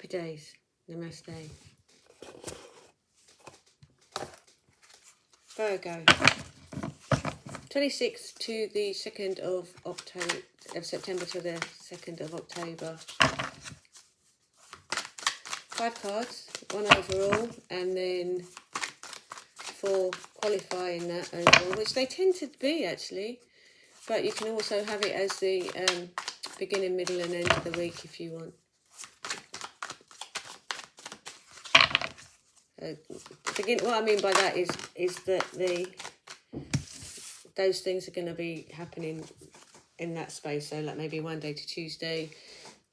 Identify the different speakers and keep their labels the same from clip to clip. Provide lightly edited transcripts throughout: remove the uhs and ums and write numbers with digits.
Speaker 1: Happy days. Namaste. Virgo. 26th to the 2nd of September to the 2nd of October. 5 cards, 1 overall, and then 4 qualifying that overall, which they tend to be actually. But you can also have it as the beginning, middle and end of the week if you want. What I mean by that is that those things are going to be happening in that space. So like maybe Monday to Tuesday,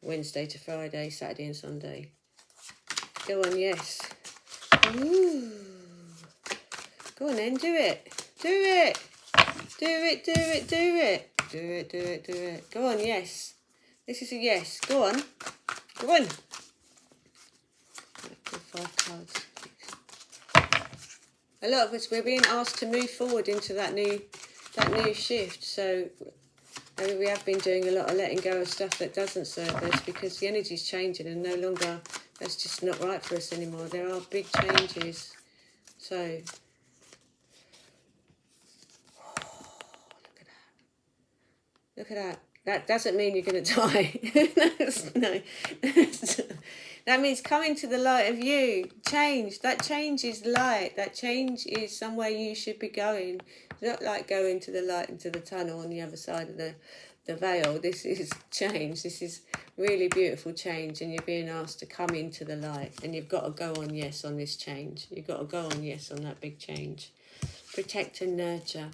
Speaker 1: Wednesday to Friday, Saturday and Sunday. Go on, yes. Ooh. Go on then, do it. Do it. Do it, do it, do it. Do it, do it, do it. Go on, yes. This is a yes. Go on. Go on. 5 cards. A lot of us, we're being asked to move forward into that new shift. So maybe we have been doing a lot of letting go of stuff that doesn't serve us because the energy's changing and no longer, that's just not right for us anymore. There are big changes. So, look at that. That doesn't mean you're going to die. No. That means coming to the light of you. Change. That change is light. That change is somewhere you should be going. It's not like going to the light into the tunnel on the other side of the veil. This is change. This is really beautiful change. And you're being asked to come into the light. And you've got to go on yes on this change. You've got to go on yes on that big change. Protect and nurture.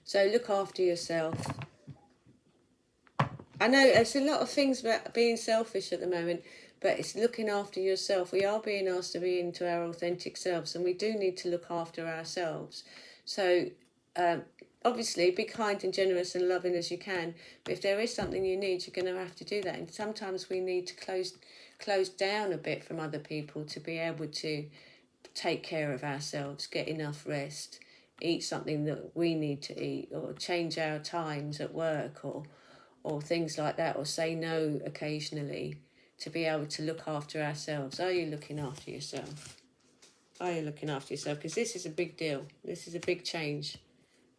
Speaker 1: So look after yourself. I know there's a lot of things about being selfish at the moment, but it's looking after yourself. We are being asked to be into our authentic selves, and we do need to look after ourselves. So obviously be kind and generous and loving as you can, but if there is something you need, you're going to have to do that. And sometimes we need to close down a bit from other people to be able to take care of ourselves, get enough rest, eat something that we need to eat, or change our times at work, or things like that, or say no occasionally to be able to look after ourselves. Are you looking after yourself? Are you looking after yourself? Because this is a big deal. This is a big change.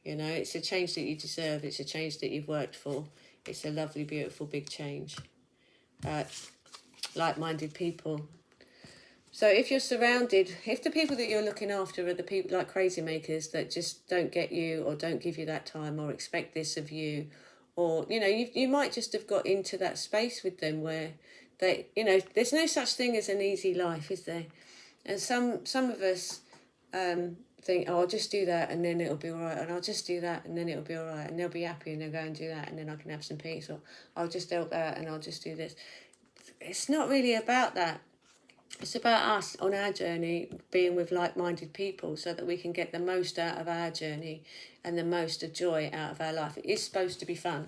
Speaker 1: You know, it's a change that you deserve. It's a change that you've worked for. It's a lovely, beautiful, big change. Like-minded people. So if you're surrounded, if the people that you're looking after are the people like crazy makers that just don't get you or don't give you that time or expect this of you, or, you know, you might just have got into that space with them where they, you know, there's no such thing as an easy life, is there? And some of us think, oh, I'll just do that and then it'll be all right, and I'll just do that and then it'll be all right, and they'll be happy and they'll go and do that and then I can have some peace, or I'll just help out and I'll just do this. It's not really about that. It's about us on our journey being with like-minded people so that we can get the most out of our journey and the most of joy out of our life. It is supposed to be fun.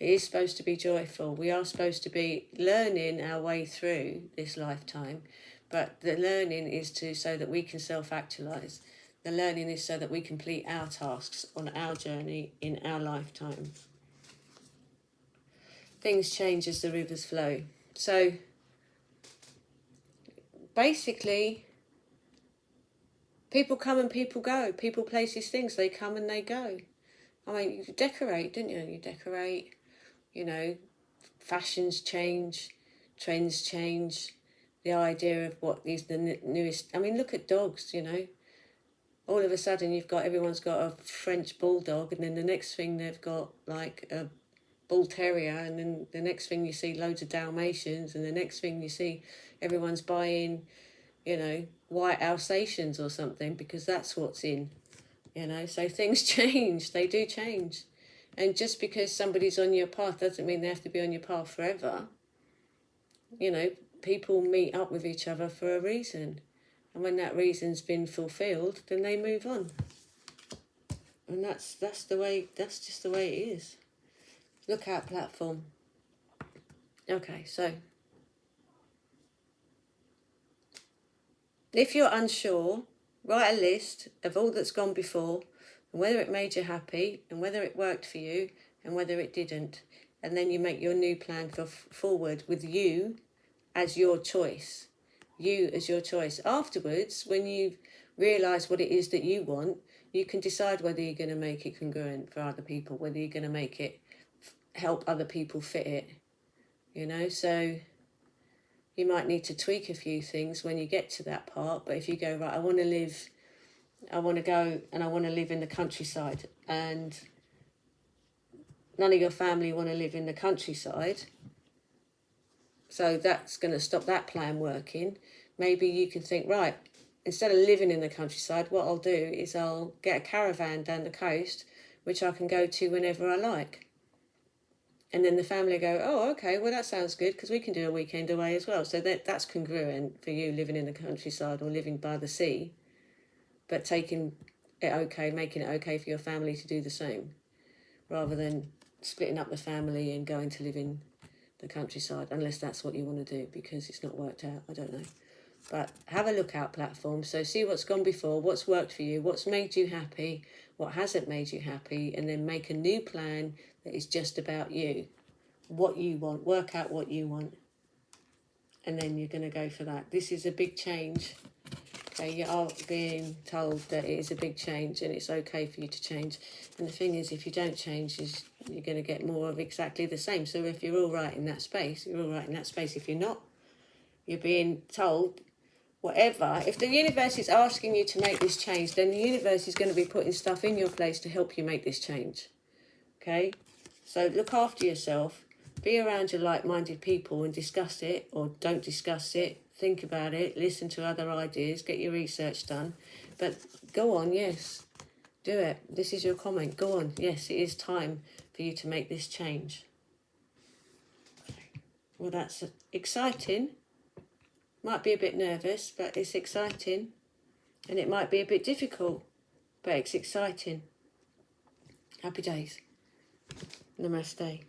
Speaker 1: It is supposed to be joyful. We are supposed to be learning our way through this lifetime, but the learning is so that we can self-actualize. The learning is so that we complete our tasks on our journey in our lifetime. Things change as the rivers flow. So basically, people come and people go. People, places, things, they come and they go. I mean, you decorate, didn't you? You decorate, you know, fashions change, trends change, the idea of what is the newest. I mean, look at dogs, you know. All of a sudden, everyone's got a French bulldog, and then the next thing they've got like a bull terrier, and then the next thing you see loads of Dalmatians, and the next thing you see everyone's buying, you know, white Alsatians or something, because that's what's in, you know. So things change, they do change. And just because somebody's on your path doesn't mean they have to be on your path forever. You know, people meet up with each other for a reason. And when that reason's been fulfilled, then they move on. And that's just the way it is. Lookout platform. Okay, so if you're unsure, write a list of all that's gone before, and whether it made you happy, and whether it worked for you, and whether it didn't. And then you make your new plan for forward with you as your choice. You as your choice. Afterwards, when you realise what it is that you want, you can decide whether you're going to make it congruent for other people, whether you're going to make it help other people fit it, you know. So you might need to tweak a few things when you get to that part. But if you go, right, I want to go and I want to live in the countryside, and none of your family want to live in the countryside, so that's going to stop that plan working. Maybe you can think, right, instead of living in the countryside, what I'll do is I'll get a caravan down the coast, which I can go to whenever I like. And then the family go, oh, okay, well, that sounds good, because we can do a weekend away as well. So that's congruent for you living in the countryside or living by the sea, but making it okay for your family to do the same, rather than splitting up the family and going to live in the countryside, unless that's what you want to do, because it's not worked out. I don't know. But have a look out platform. So see what's gone before, what's worked for you, what's made you happy, what hasn't made you happy, and then make a new plan that is just about you, what you want, work out what you want, and then you're going to go for that. This is a big change. Okay, you are being told that it is a big change and it's okay for you to change. And the thing is, if you don't change, you're going to get more of exactly the same. So if you're all right in that space, you're all right in that space. If you're not, you're being told whatever. If the universe is asking you to make this change, then the universe is going to be putting stuff in your place to help you make this change. Okay? So look after yourself. Be around your like-minded people and discuss it, or don't discuss it. Think about it. Listen to other ideas. Get your research done. But go on, yes. Do it. This is your comment. Go on. Yes, it is time for you to make this change. Well, that's exciting. Might be a bit nervous, but it's exciting. And it might be a bit difficult, but it's exciting. Happy days. Namaste.